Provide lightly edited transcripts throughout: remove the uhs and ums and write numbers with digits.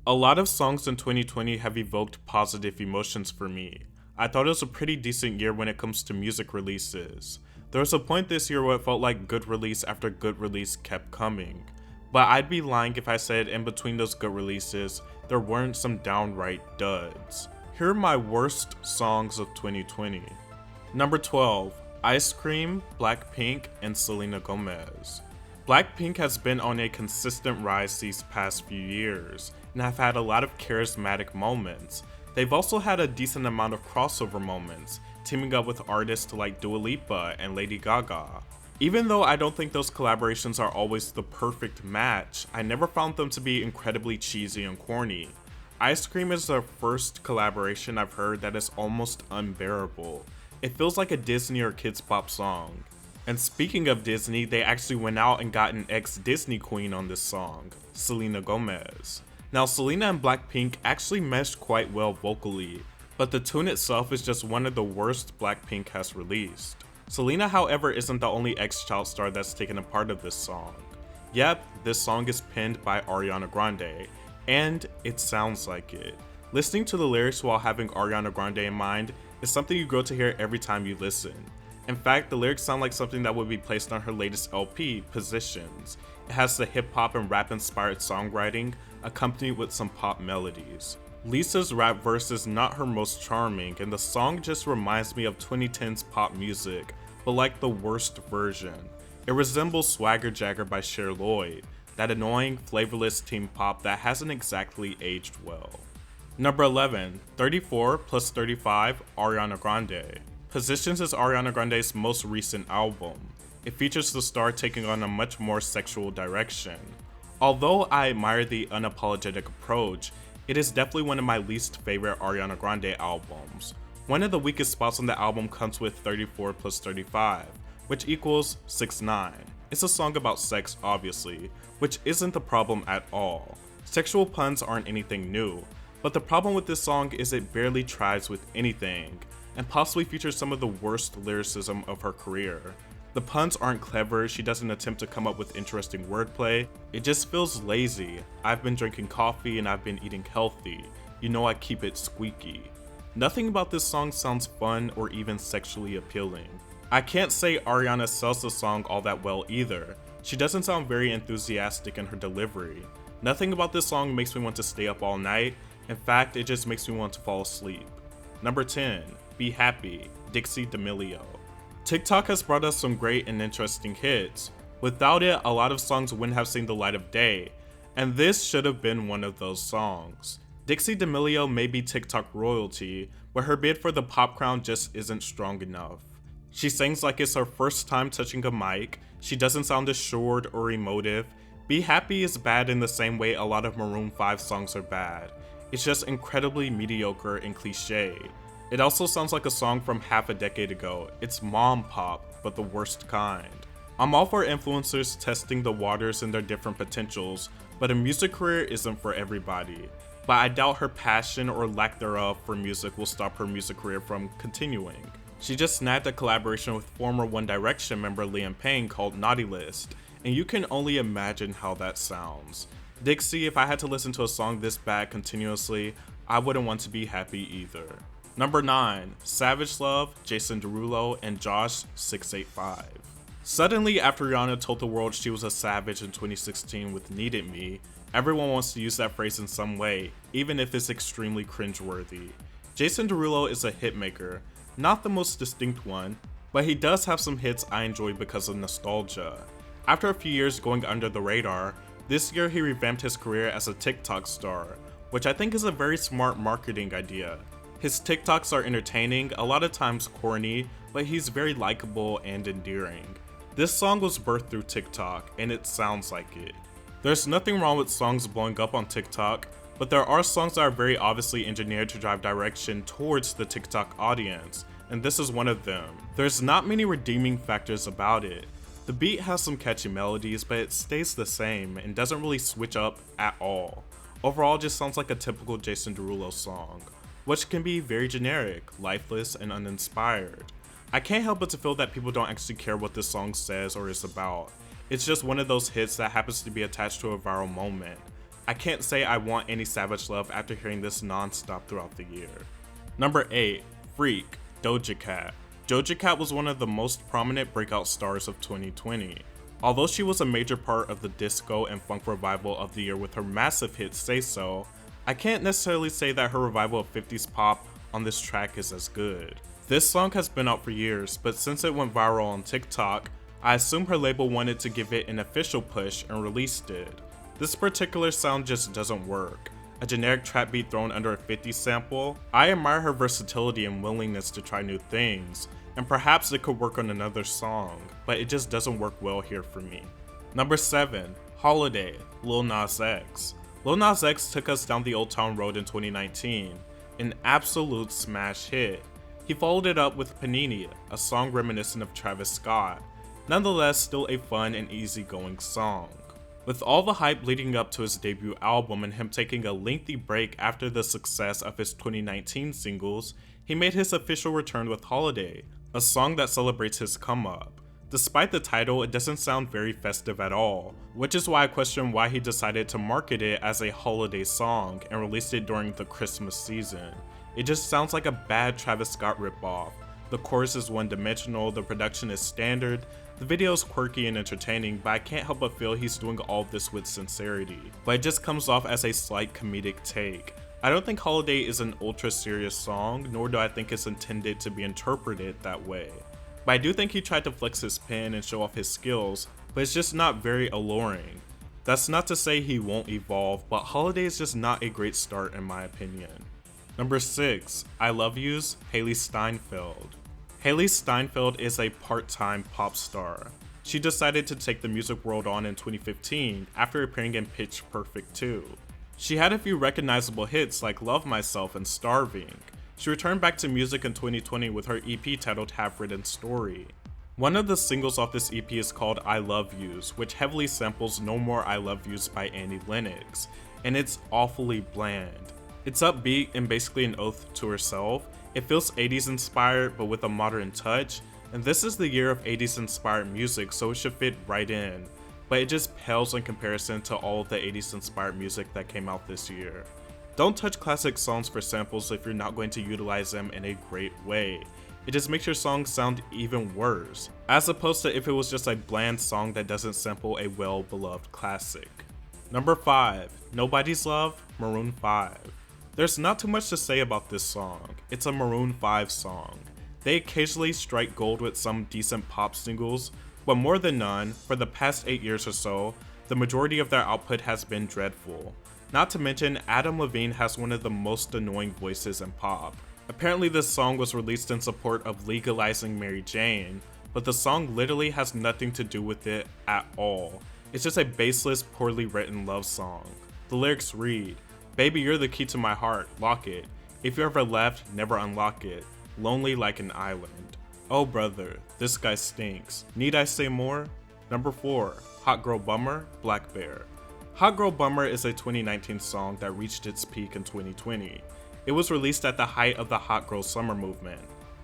A lot of songs in 2020 have evoked positive emotions for me. I thought it was a pretty decent year when it comes to music releases. There was a point this year where it felt like good release after good release kept coming. But I'd be lying if I said in between those good releases, there weren't some downright duds. Here are my worst songs of 2020. Number 12, Ice Cream, Blackpink, and Selena Gomez. Blackpink has been on a consistent rise these past few years, and have had a lot of charismatic moments. They've also had a decent amount of crossover moments, teaming up with artists like Dua Lipa and Lady Gaga. Even though I don't think those collaborations are always the perfect match, I never found them to be incredibly cheesy and corny. Ice Cream is the first collaboration I've heard that is almost unbearable. It feels like a Disney or Kids Pop song. And speaking of Disney, they actually went out and got an ex-Disney queen on this song, Selena Gomez. Now, Selena and Blackpink actually meshed quite well vocally, but the tune itself is just one of the worst Blackpink has released. Selena, however, isn't the only ex-child star that's taken a part of this song. Yep, this song is penned by Ariana Grande, and it sounds like it. Listening to the lyrics while having Ariana Grande in mind is something you grow to hear every time you listen. In fact, the lyrics sound like something that would be placed on her latest LP, Positions. It has the hip-hop and rap-inspired songwriting, accompanied with some pop melodies. Lisa's rap verse is not her most charming, and the song just reminds me of 2010s pop music, but like the worst version. It resembles Swagger Jagger by Cher Lloyd, that annoying, flavorless teen pop that hasn't exactly aged well. Number 11, 34 plus 35, Ariana Grande. Positions is Ariana Grande's most recent album. It features the star taking on a much more sexual direction. Although I admire the unapologetic approach, it is definitely one of my least favorite Ariana Grande albums. One of the weakest spots on the album comes with 34 plus 35, which equals 6'9". It's a song about sex, obviously, which isn't the problem at all. Sexual puns aren't anything new, but the problem with this song is it barely tries with anything, and possibly features some of the worst lyricism of her career. The puns aren't clever, she doesn't attempt to come up with interesting wordplay, it just feels lazy. I've been drinking coffee and I've been eating healthy. You know I keep it squeaky. Nothing about this song sounds fun or even sexually appealing. I can't say Ariana sells the song all that well either. She doesn't sound very enthusiastic in her delivery. Nothing about this song makes me want to stay up all night. In fact, it just makes me want to fall asleep. Number 10, Be Happy, Dixie D'Amelio. TikTok has brought us some great and interesting hits. Without it, a lot of songs wouldn't have seen the light of day, and this should have been one of those songs. Dixie D'Amelio may be TikTok royalty, but her bid for the pop crown just isn't strong enough. She sings like it's her first time touching a mic, she doesn't sound assured or emotive. Be Happy is bad in the same way a lot of Maroon 5 songs are bad. It's just incredibly mediocre and cliche. It also sounds like a song from half a decade ago. It's mom pop, but the worst kind. I'm all for influencers testing the waters and their different potentials, but a music career isn't for everybody. But I doubt her passion or lack thereof for music will stop her music career from continuing. She just snagged a collaboration with former One Direction member Liam Payne called Naughty List, and you can only imagine how that sounds. Dixie, if I had to listen to a song this bad continuously, I wouldn't want to be happy either. Number 9, Savage Love, Jason Derulo, and Josh 685. Suddenly, after Rihanna told the world she was a savage in 2016 with Needed Me, everyone wants to use that phrase in some way, even if it's extremely cringeworthy. Jason Derulo is a hitmaker, not the most distinct one, but he does have some hits I enjoy because of nostalgia. After a few years going under the radar, this year he revamped his career as a TikTok star, which I think is a very smart marketing idea. His TikToks are entertaining, a lot of times corny, but he's very likable and endearing. This song was birthed through TikTok, and it sounds like it. There's nothing wrong with songs blowing up on TikTok, but there are songs that are very obviously engineered to drive direction towards the TikTok audience, and this is one of them. There's not many redeeming factors about it. The beat has some catchy melodies, but it stays the same and doesn't really switch up at all. Overall, it just sounds like a typical Jason Derulo song, which can be very generic, lifeless, and uninspired. I can't help but to feel that people don't actually care what this song says or is about. It's just one of those hits that happens to be attached to a viral moment. I can't say I want any Savage Love after hearing this non-stop throughout the year. Number 8. Freak, Doja Cat. Doja Cat was one of the most prominent breakout stars of 2020. Although she was a major part of the disco and funk revival of the year with her massive hit Say So, I can't necessarily say that her revival of 50s pop on this track is as good. This song has been out for years, but since it went viral on TikTok, I assume her label wanted to give it an official push and released it. This particular sound just doesn't work. A generic trap beat thrown under a 50s sample. I admire her versatility and willingness to try new things, and perhaps it could work on another song, but it just doesn't work well here for me. Number 7. Holiday, Lil Nas X. Lil Nas X took us down the Old Town Road in 2019, an absolute smash hit. He followed it up with Panini, a song reminiscent of Travis Scott. Nonetheless, still a fun and easygoing song. With all the hype leading up to his debut album and him taking a lengthy break after the success of his 2019 singles, he made his official return with Holiday, a song that celebrates his come up. Despite the title, it doesn't sound very festive at all, which is why I question why he decided to market it as a holiday song and released it during the Christmas season. It just sounds like a bad Travis Scott ripoff. The chorus is one-dimensional, the production is standard, the video is quirky and entertaining, but I can't help but feel he's doing all of this with sincerity. But it just comes off as a slight comedic take. I don't think Holiday is an ultra serious song, nor do I think it's intended to be interpreted that way. But I do think he tried to flex his pen and show off his skills, but it's just not very alluring. That's not to say he won't evolve, but Holiday is just not a great start in my opinion. Number 6. I Love You's, Hailee Steinfeld. Hailee Steinfeld is a part-time pop star. She decided to take the music world on in 2015 after appearing in Pitch Perfect 2. She had a few recognizable hits like Love Myself and Starving. She returned back to music in 2020 with her EP titled Half Written Story. One of the singles off this EP is called I Love Yous, which heavily samples No More I Love Yous by Annie Lennox, and it's awfully bland. It's upbeat and basically an oath to herself. It feels 80s inspired but with a modern touch, and this is the year of 80s inspired music, so it should fit right in, but it just pales in comparison to all of the 80s inspired music that came out this year. Don't touch classic songs for samples if you're not going to utilize them in a great way. It just makes your song sound even worse, as opposed to if it was just a bland song that doesn't sample a well-beloved classic. Number 5. Nobody's Love, Maroon 5. There's not too much to say about this song. It's a Maroon 5 song. They occasionally strike gold with some decent pop singles, but more than none, for the past 8 years or so, the majority of their output has been dreadful. Not to mention, Adam Levine has one of the most annoying voices in pop. Apparently this song was released in support of legalizing Mary Jane, but the song literally has nothing to do with it at all. It's just a baseless, poorly written love song. The lyrics read, "Baby, you're the key to my heart, lock it. If you're ever left, never unlock it. Lonely like an island. Oh brother, this guy stinks. Need I say more?" Number 4. Hot Girl Bummer, Black Bear. Hot Girl Bummer is a 2019 song that reached its peak in 2020. It was released at the height of the Hot Girl Summer movement,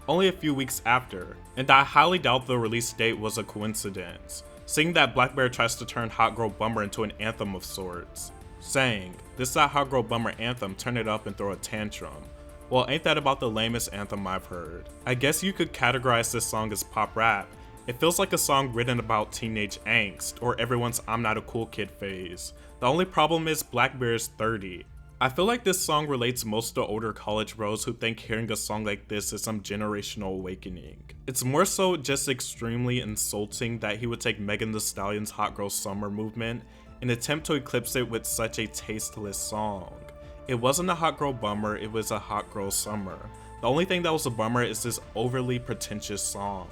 only a few weeks after, and I highly doubt the release date was a coincidence, seeing that Black Bear tries to turn Hot Girl Bummer into an anthem of sorts, saying, "This is that Hot Girl Bummer anthem, turn it up and throw a tantrum." Well, ain't that about the lamest anthem I've heard. I guess you could categorize this song as pop rap. It feels like a song written about teenage angst, or everyone's I'm not a cool kid phase. The only problem is Black Bear is 30. I feel like this song relates most to older college bros who think hearing a song like this is some generational awakening. It's more so just extremely insulting that he would take Megan Thee Stallion's Hot Girl Summer movement and attempt to eclipse it with such a tasteless song. It wasn't a Hot Girl Bummer, it was a Hot Girl Summer. The only thing that was a bummer is this overly pretentious song.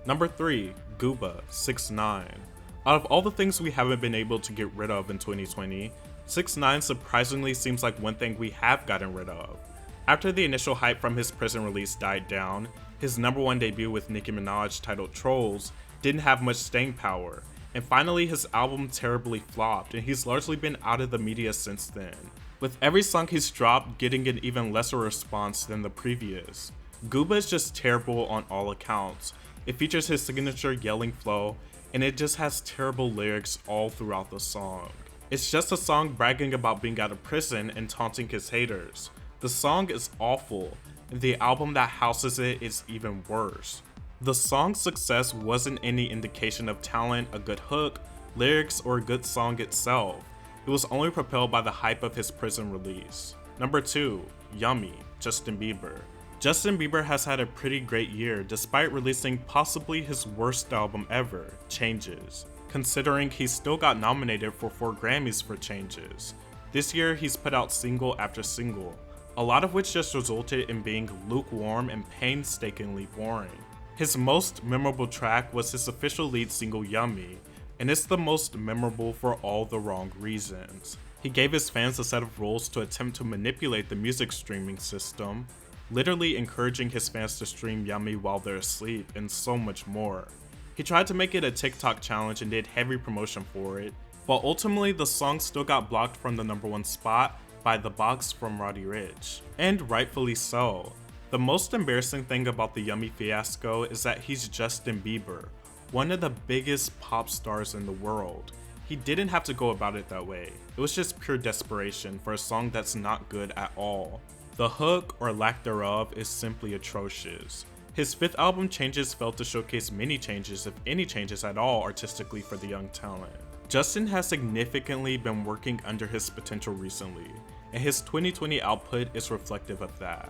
Number 3. Gooba, 6ix9ine. Out of all the things we haven't been able to get rid of in 2020, 6ix9ine surprisingly seems like one thing we have gotten rid of. After the initial hype from his prison release died down, his #1 debut with Nicki Minaj titled Trolls didn't have much staying power, and finally his album terribly flopped and he's largely been out of the media since then, with every song he's dropped getting an even lesser response than the previous. Gooba is just terrible on all accounts. It features his signature yelling flow, and it just has terrible lyrics all throughout the song. It's just a song bragging about being out of prison and taunting his haters. The song is awful, and the album that houses it is even worse. The song's success wasn't any indication of talent, a good hook, lyrics, or a good song itself. It was only propelled by the hype of his prison release. Number 2, Yummy, Justin Bieber. Justin Bieber has had a pretty great year despite releasing possibly his worst album ever, Changes, considering he still got nominated for 4 Grammys for Changes. This year he's put out single after single, a lot of which just resulted in being lukewarm and painstakingly boring. His most memorable track was his official lead single Yummy, and it's the most memorable for all the wrong reasons. He gave his fans a set of rules to attempt to manipulate the music streaming system, literally encouraging his fans to stream Yummy while they're asleep, and so much more. He tried to make it a TikTok challenge and did heavy promotion for it, but ultimately the song still got blocked from the #1 spot by The Box from Roddy Ricch, and rightfully so. The most embarrassing thing about the Yummy fiasco is that he's Justin Bieber, one of the biggest pop stars in the world. He didn't have to go about it that way. It was just pure desperation for a song that's not good at all. The hook, or lack thereof, is simply atrocious. His 5th album, Changes, failed to showcase many changes, if any changes at all, artistically for the young talent. Justin has significantly been working under his potential recently, and his 2020 output is reflective of that.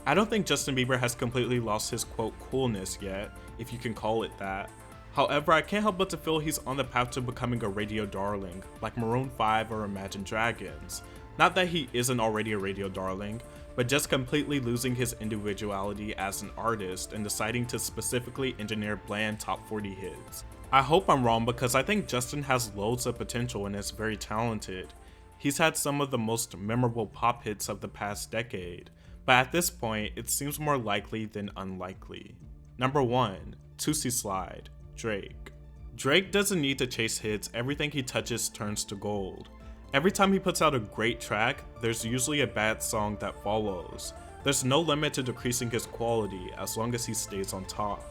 I don't think Justin Bieber has completely lost his quote coolness yet, if you can call it that. However, I can't help but to feel he's on the path to becoming a radio darling, like Maroon 5 or Imagine Dragons. Not that he isn't already a radio darling, but just completely losing his individuality as an artist and deciding to specifically engineer bland top 40 hits. I hope I'm wrong because I think Justin has loads of potential and is very talented. He's had some of the most memorable pop hits of the past decade, but at this point, it seems more likely than unlikely. Number 1, Toosie Slide, Drake. Drake doesn't need to chase hits, everything he touches turns to gold. Every time he puts out a great track, there's usually a bad song that follows. There's no limit to decreasing his quality as long as he stays on top.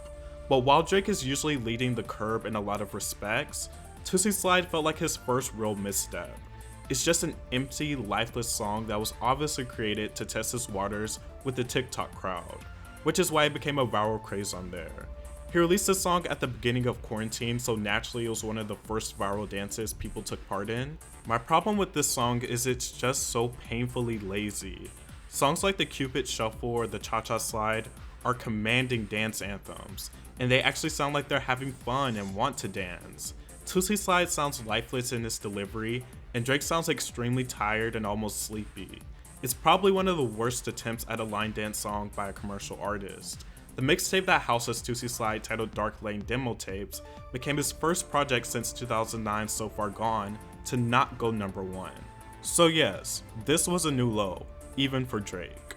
But while Drake is usually leading the curve in a lot of respects, Toosie Slide felt like his first real misstep. It's just an empty, lifeless song that was obviously created to test his waters with the TikTok crowd, which is why it became a viral craze on there. He released this song at the beginning of quarantine, so naturally it was one of the first viral dances people took part in. My problem with this song is it's just so painfully lazy. Songs like the Cupid Shuffle or the Cha-Cha Slide are commanding dance anthems, and they actually sound like they're having fun and want to dance. Toosie Slide sounds lifeless in its delivery, and Drake sounds extremely tired and almost sleepy. It's probably one of the worst attempts at a line dance song by a commercial artist. The mixtape that houses Toosie Slide, titled Dark Lane Demo Tapes, became his first project since 2009's So Far Gone to not go #1. So yes, this was a new low, even for Drake.